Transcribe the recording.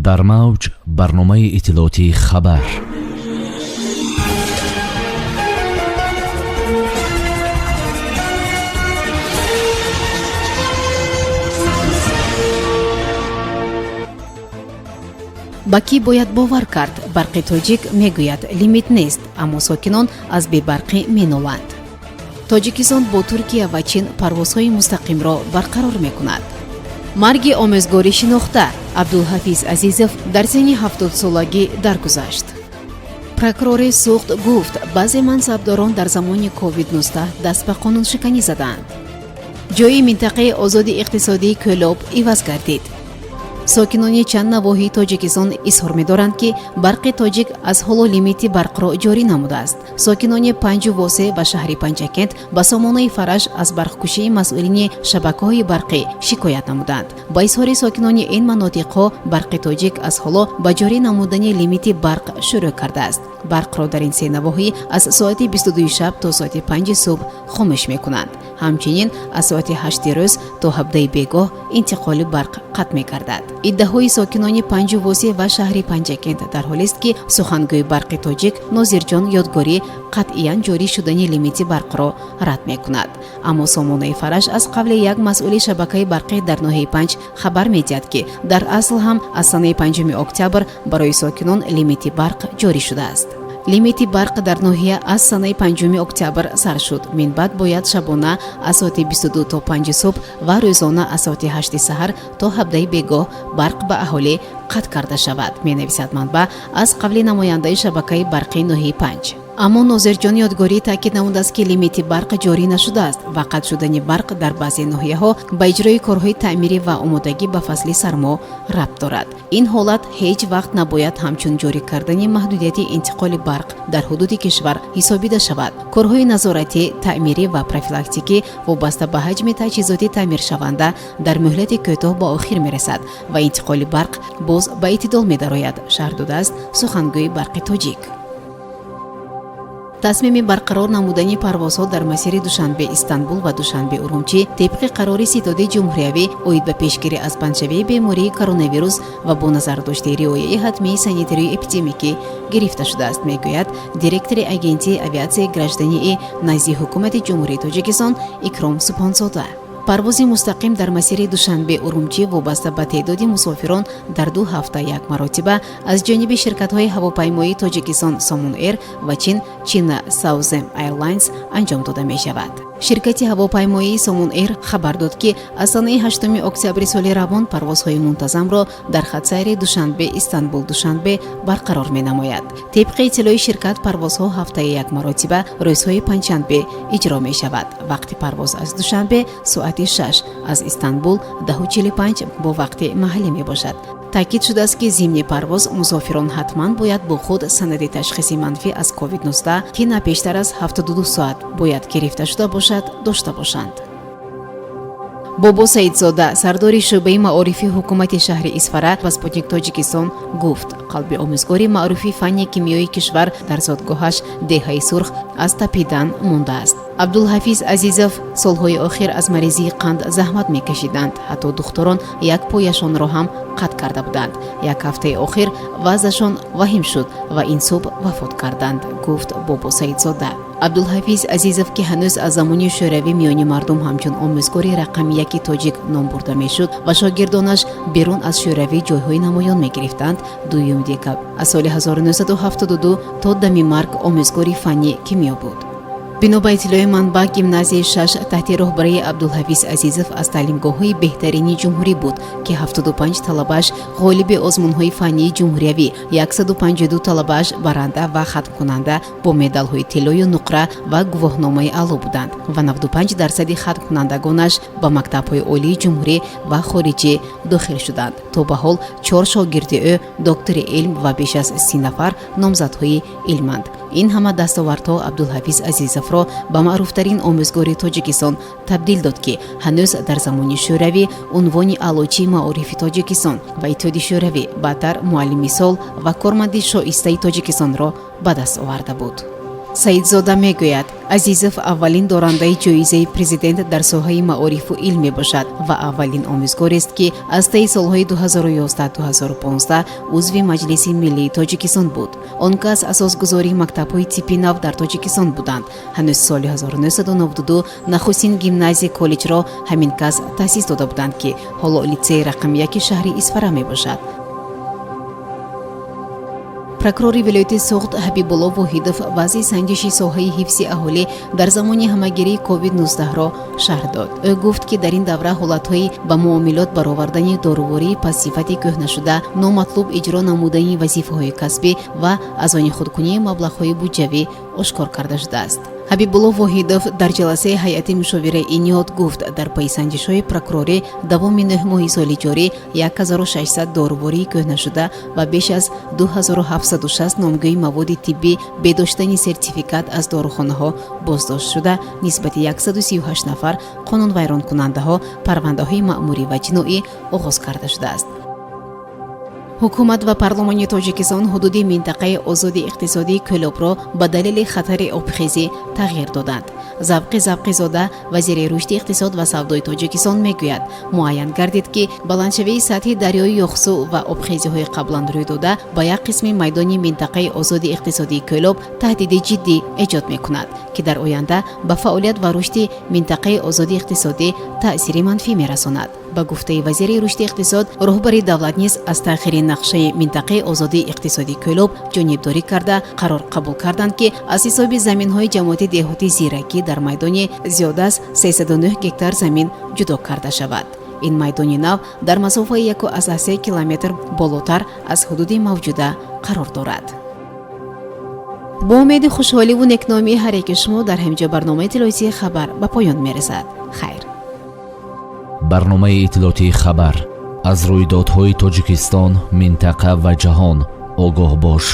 дар мавҷ барномаи иттилоотии хабар. ба кӣ бояд бовар кард? Барқи тоҷик мегӯяд лимит нест, аммо сокинон аз бебарқӣ меноланд. тоҷикистон бо туркия ва чин парвозҳои мустақимро барқарор мекунад. марги омезгорӣ шинохта, Абдулҳафиз Азизов дар синни 70-солагӣ даргузашт. прокурори суғд гуфт, баъзе мансабдорон дар замони COVID-19 даст ба қонуншиканӣ заданд. ҷои минтақаи озоди иқтисодии Кӯлоб иваз гардид. сокинони чанд навоҳии тоҷикистон изҳор медоранд, ки барқи тоҷик аз ҳоло лимити барқро ҷорӣ намудааст. сокинони Панҷу Восе ва шаҳри Панҷакент ба сомонаи Фараш аз барқкушии масъулини шабакаҳои барқӣ шикоят намуданд. ба изҳори сокинони ин манотиқҳо, барқи тоҷик аз ҳоло ба ҷорӣ намудани лимити барқ шурӯъ кардааст. барқро дар ин се навоҳӣ аз соати 22 шаб то соати 5 субҳ хомӯш мекунанд. ҳамчунин аз соати 8 рӯз то 17 бегоҳ интиқоли барқ қатъ мегардад. иддаҳои сокинони Панҷу Восе ва шаҳри Панҷакент дар ҳолест, ки сухангӯи барқи тоҷик Нозирҷон Ёдгорӣ қатъиян ҷорӣ шудани лимити барқро рад мекунад. аммо сомонаи Фараш аз қавли як масъули шабакаи барқӣ дар ноҳияи Панҷ хабар медиҳад, ки дар асл ҳам аз санаи 5 октябр барои сокинон лимити барқ ҷорӣ шудааст. лимити барқ дар ноҳия аз санаи 5 октябр сар шуд. минбаъд бояд шабона аз соати 22 то 5 субҳ ва рӯзона аз соати 8 саҳар то 17 бегоҳ барқ ба аҳолӣ қатъ карда шавад, менависад манбаъ аз қавли намояндаи шабакаи барқи ноҳияи Панҷ. аммо Нозирҷон Ёдгорӣ таъкид намудааст, ки лимити барқ ҷорӣ нашудааст ва қатъ шудани барқ дар баъзе ноҳияҳо ба иҷрои корҳои таъмирӣ ва омодагӣ ба фасли сармо рабт дорад. ин ҳолат ҳеҷ вақт набояд ҳамчун ҷорӣ кардани маҳдудияти интиқоли барқ дар ҳудуди кишвар ҳисобида шавад. корҳои назоратӣ, таъмирӣ ва профилактикӣ вобаста ба ҳаҷми таҷҳизоти таъмиршаванда дар муҳлати кӯтоҳ ба охир мерасад ва интиқоли барқ боз ба эътидол медарояд, шарҳ додааст сухангӯи барқи тоҷик. тасмими барқарор намудани парвозҳо дар масири Душанбе Истанбул ва Душанбе Урумчӣ тебқи қарори Ситоди ҷумҳуриявӣ оид ба пешгирӣ аз панҷшавии бемории коронавирус ва бо назардошти риояи ҳатмии санитарию эпидемикӣ гирифта шудааст, мегӯяд директори агентии авиатсияи граждании назди ҳукумати ҷумҳурии Тоҷикистон Икром Субҳонзода. парвози мустақим дар масири Душанбе Урумчӣ вобаста ба теъдоди мусофирон дар 2 ҳафта як маротиба аз ҷониби ширкатҳои ҳавопаймоии Тоҷикистон Somon Air ва China Southern Airlines анҷом дода мешавад. ширкати ҳавопаймоии Somon Air хабар дод, ки аз санаи 8 октябри соли равон парвозҳои мунтазамро дар хатсайри Душанбе Истанбул Душанбе барқарор менамояд. тебқи иттилои ширкат парвозҳо ҳафтаи як маротиба рӯзҳои панҷшанбе иҷро мешавад. вақти парвоз аз Душанбе соати 6, аз Истанбул 10:45 бо вақти маҳаллӣ мебошад. таъкид шудааст, ки зимни парвоз мусофирон ҳатман бояд бо худ санади ташхиси манфӣ аз COVID-19, ки на бештар аз 72 соат бояд гирифта шуда бошад, дошта бошанд. бобо Саидзода, сардори шӯъбаи маорифи ҳукумати шаҳри Исфара ба Спутник Тоҷикистон гуфт, қалби омӯзгори маъруфи фанни кимиёи кишвар дар зодгоҳаш деҳаи сурх аз тапидан мондааст. Абдулҳафиз Азизов солҳои охир аз маризии қанд заҳмат мекашиданд. ҳатто духторон як пояшонро ҳам қатъ карда буданд. як ҳафтаи охир вазъашон ваҳим шуд ва ин субҳ вафот карданд, гуфт бобо Саидзода. Абдулҳафиз Азизов, ки ҳанӯз аз замони шӯравӣ миёни мардум ҳамчун омӯзгори рақами 1 тоҷик ном бурда мешуд ва шогирдонаш берун аз шӯравӣ ҷойҳои намоён мегирифтанд, 2 декабр аз соли 1972 то дами марг омӯзгори фанни кимиё буд. бино ба иттилои манбаъ, гимназияи 6 таҳти роҳбарии Абдулҳафиз Азизов аз таълимгоҳҳои беҳтарини ҷумҳурӣ буд, ки 75 талабааш ғолиби озмунҳои фаннии ҷумҳуриявӣ, 152 талабааш баранда ва хатмкунанда бо медалҳои тиллою нуқра ва гувоҳномаи аъло буданд ва 95% хатмкунандагонаш ба мактабҳои олии ҷумҳурӣ ва хориҷӣ дохил шуданд. то ба ҳол 4 шогирди ӯ доктори илм ва беш аз 30 нафар номзадҳои илманд. ин ҳама дастовардҳо Абдулҳафиз Азизовро ба маъруфтарин омӯзгори Тоҷикистон табдил дод, ки ҳанӯз дар замони шӯравӣ унвони аълочии маорифи Тоҷикистон ва Иттиҳоди шӯравӣ баъдтар муаллими сол ва корманди шоистаи Тоҷикистонро ба даст оварда буд. саидзода мегӯяд азизов аввалин дорандаи ҷоизаи президент дар соҳаи маорифу илм мебошад ва аввалин омӯзгорест ки аз таи солҳои 2011-2015 узви маҷлиси миллии тоҷикистон буд. Он кас асосгузории мактабҳои типпи нав дар тоҷикистон буданд. ҳанӯз соли 1992 нахустин гимназия коллеҷро ҳамин кас таъсис дода буданд ки ҳоло литсеи рақами 1 шаҳри Исфара мебошад. прокурори вилояти Суғд Ҳабибулло Воҳидов вазъи санҷиши соҳаи ҳифзи аҳолӣ дар замони ҳамагирии COVID-19-ро шарҳ дод. Ӯ гуфт, ки дар ин давра ҳолатҳои ба муомилот баровардани дорувории пассифати кӯҳнашуда, номатлуб иҷро намудани вазифаҳои касбӣ ва аз они худкунии маблағҳои буҷавӣ ошкор карда шудааст. ҳабибулло Воҳидов дар ҷаласаи ҳайати мушовираи ниҳод гуфт, дар пайи санҷишҳои прокурорӣ давоми 9 моҳи соли ҷорӣ 1600 дорувории кӯҳнашуда ва беш аз 2760 номгӯи маводи тиббӣ бе доштани сертификат аз дорухонаҳо боздошт шуда, нисбати 138 нафар қонунвайронкунандаҳо парвандаҳои маъмурӣ ва ҷиноӣ оғоз карда шудааст. ҳукумат ва парлумони тоҷикистон ҳудуди минтақаи озоди иқтисодии Кӯлобро ба далели хатари обхезӣ тағйир доданд. Завқи Завқизода, вазири рушди иқтисод ва савдои Тоҷикистон мегӯяд, муайян гардид, ки баландшавии сатҳи дарёи Ёхсу ва обхезиҳои қаблан рӯйдода ба як қисми майдони минтақаи озоди иқтисодии Кӯлоб таҳдиди ҷиддӣ эҷод мекунад, ки дар оянда ба фаъолият ва рушди минтақаи озоди иқтисодӣ таъсири манфӣ мерасонад. ба гуфтаи вазири рушди иқтисод, роҳбари давлат низ аз таъхири нақшаи минтақаи озодии иқтисодии Кӯлоб ҷонибдорӣ карда қарор қабул карданд, ки аз ҳисоби заминҳои ҷамоати деҳотӣ зиракӣ дар майдони зиёда аз 309 гектар замин ҷудо карда шавад. ин майдони нав дар масофаи 1,3 километр болотар аз ҳудуди мавҷуда қарор дорад. бо умеди хушҳоливу некномии ҳар яки шумо дар ҳамҷо барномаи иттилоотии хабар ба поён мерасад. хайр. барномаи иттилоотии хабар аз рӯйдодҳои Тоҷикистон, минтақа ва ҷаҳон огоҳ бош.